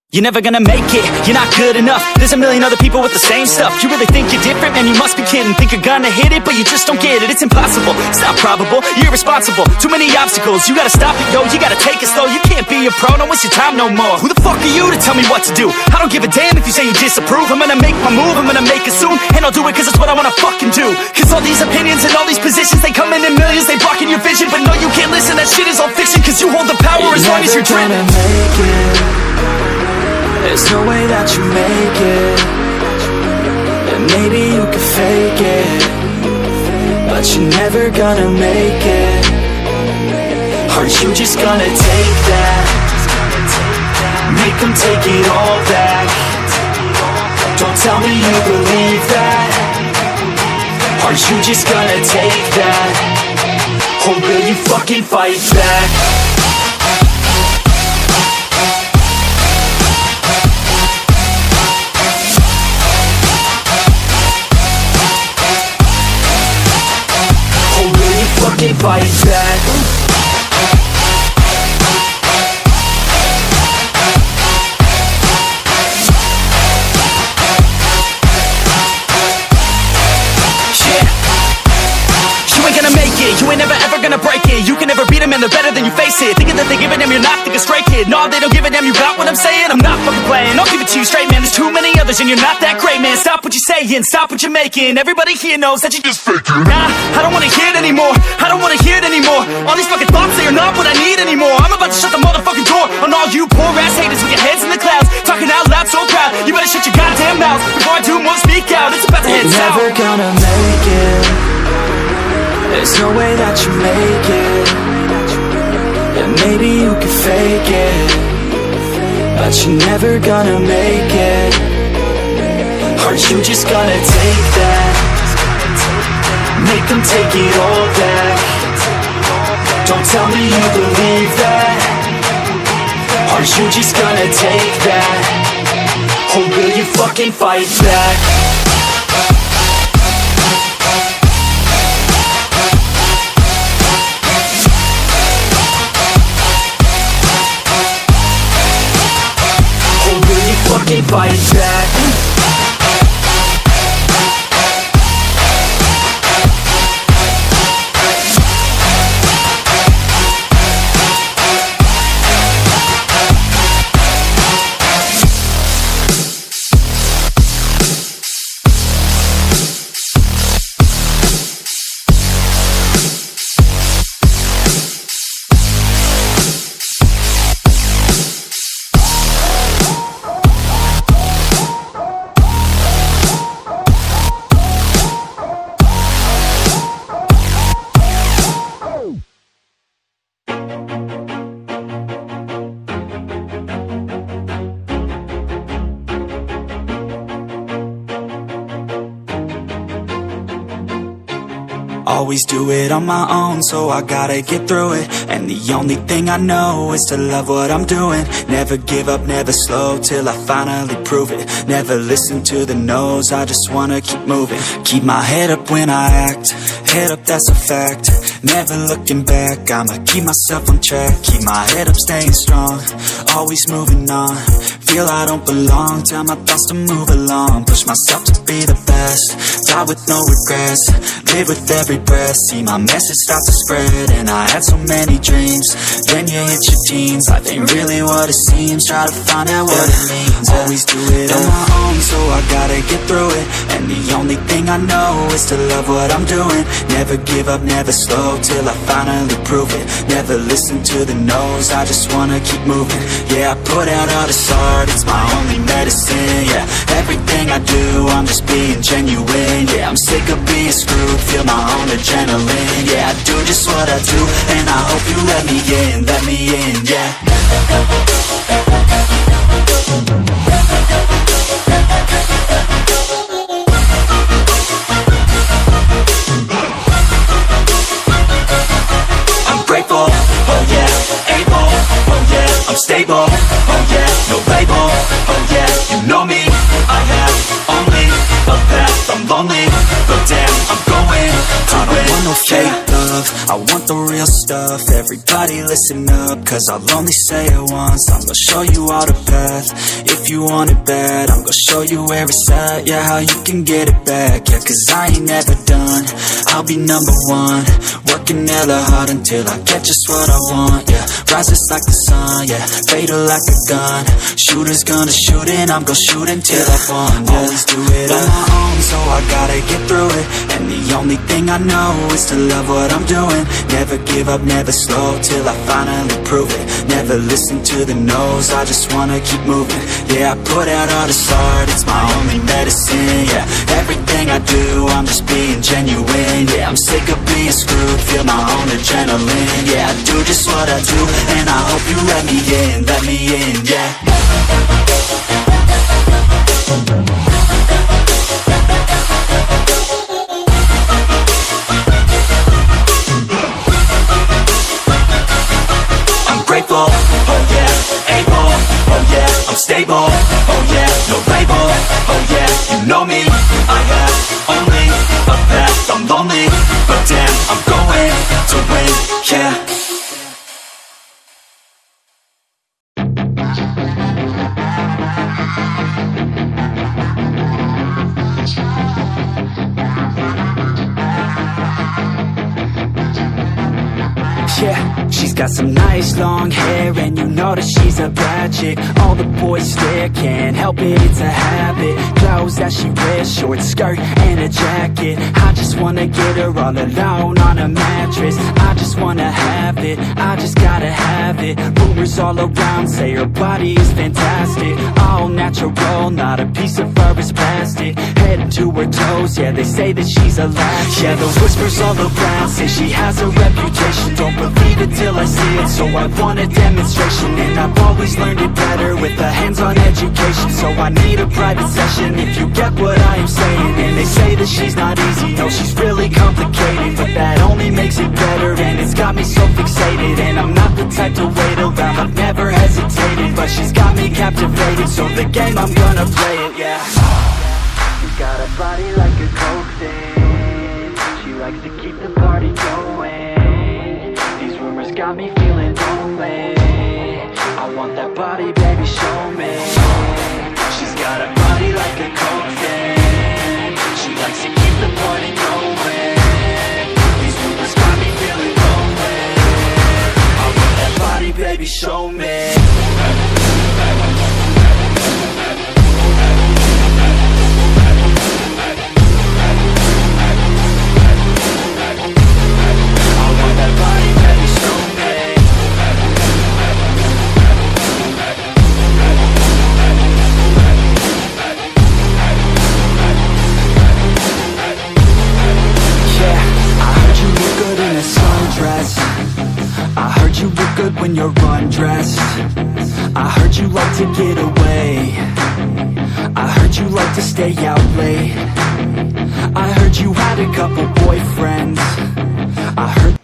You're never gonna make it, you're not good enough. There's a million other people with the same stuff. You really think you're different? Man, you must be kidding. Think you're gonna hit it, but you just don't get it. It's impossible, it's not probable, you're irresponsible. Too many obstacles, you gotta stop it, yo. You gotta take it slow, you can't be a pro. Don't waste your time no more. Who the fuck are you to tell me what to do? I don't give a damn if you say you disapprove. I'm gonna make my move, I'm gonna make it soon. And I'll do it cause it's what I wanna fucking do. Cause all these opinions and all these positions, they come in millions, they blocking your vision. But no, you can't listen, that shit is all fiction. Cause you hold the power as long as you're driven. There's no way that you make it. And maybe you can fake it, but you're never gonna make it. Are you just gonna take that? Make them take it all back. Don't tell me you believe that. Are you just gonna take that? Or will you fucking fight back? Fight back. You ain't never ever gonna break it. You can never beat them and they're better than you face it. Thinking that they give a damn, you're not thinking straight, kid. No, they don't give a damn, you got what I'm saying? I'm not fucking playing, I'll give it to you straight, man. There's too many others and you're not that great, man. Stop what you're saying, stop what you're making. Everybody here knows that you just faking. Nah, I don't wanna hear it anymore, I don't wanna hear it anymore. All these fucking thoughts, they are not what I need anymore. I'm about to shut the motherfucking door on all you poor ass haters with your heads in the clouds, talking out loud so proud. You better shut your goddamn mouth before I do more speak out. It's about to head south. Never gonna make it. There's no way that you make it. And maybe you can fake it, but you're never gonna make it. Are you just gonna take that? Make them take it all back. Don't tell me you believe that. Are you just gonna take that? Or will you fucking fight back? Fight back. Always do it on my own, so I gotta get through it. And the only thing I know is to love what I'm doing. Never give up, never slow, till I finally prove it. Never listen to the no's, I just wanna keep moving. Keep my head up when I act, head up, that's a fact. Never looking back, I'ma keep myself on track. Keep my head up, staying strong, always moving on. Feel I don't belong, tell my thoughts to move along. Push myself to be the best, die with no regrets. Live with every breath, see my message start to spread. And I had so many dreams, then you hit your teens. Life ain't really what it seems, try to find out what it means. Always do it on my own, so I gotta get through it. And the only thing I know is to love what I'm doing. Never give up, never slow, till I finally prove it. Never listen to the no's, I just wanna keep moving. Yeah, I put out all this art, it's my only medicine. Yeah, everything I do, I'm just being genuine. Yeah, I'm sick of being screwed, feel my own adrenaline. Yeah, I do just what I do, and I hope you let me in, yeah. I'm grateful, oh yeah, able, oh yeah, I'm stable, oh yeah, no label, oh yeah, you know me, I have only a path, I'm lonely, but damn, I'm going to win. I don't want no fake love, I want the real stuff. Everybody listen up, cause I'll only say it once. I'm gonna show you all the path. If you want it bad, I'm gonna show you where it's at. Yeah, how you can get it back. Yeah, cause I ain't never done. I'll be number one, working hella hard until I get just what I want. Yeah, rises like the sun, yeah, fatal like a gun. Shooter's gonna shoot and I'm gonna shoot until I won. Yeah, always do it on my own, so I gotta get through it. And the only thing I know is to love what I'm doing. Never give up, never slow, till I finally prove it. Never listen to the no's, I just wanna keep moving. Yeah, I put out all this art, it's my only medicine. Yeah, everything I do, I'm just being genuine. Yeah, I'm sick of being screwed, feel my own adrenaline. Yeah, I do just what I do, and I hope you let me in, yeah. Grateful, oh yeah, able, oh yeah, I'm stable, oh yeah, no label, oh yeah, you know me, I have only a path, I'm lonely, but damn, I'm going to win, yeah. Yeah, she's got some nice long hair, and you know that she's a bad chick. All the boys stare, can't help it, it's a habit. Clothes that she wears, short skirt and a jacket. I just wanna get her all alone on a mattress. I just wanna have it, I just gotta have it. Rumors all around say her body is fantastic. All natural, not a piece of fur is plastic. Head to her toes, yeah, they say that she's a latch. Yeah, the whispers all around say she has a reputation. Don't believe it till I see it, so I want a demonstration. And I've always learned it better with a hands-on education. So I need a private session, if you get what I am saying. And they say that she's not easy, no, she's really complicated. But that only makes it better, and it's got me so fixated. And I'm not the type to wait around, I've never hesitated. But she's got me captivated, so the game, I'm gonna play it, yeah. She's got a body like a coke thing, she likes to keep the party going. Rumors got me feeling lonely, I want that body, baby, show me. She's got a body like a coke thing, she likes to keep the party going. These rumors got me feeling lonely, I want that body, baby, show me. I heard you look good when you're undressed. I heard you like to get away. I heard you like to stay out late. I heard you had a couple boyfriends. I heard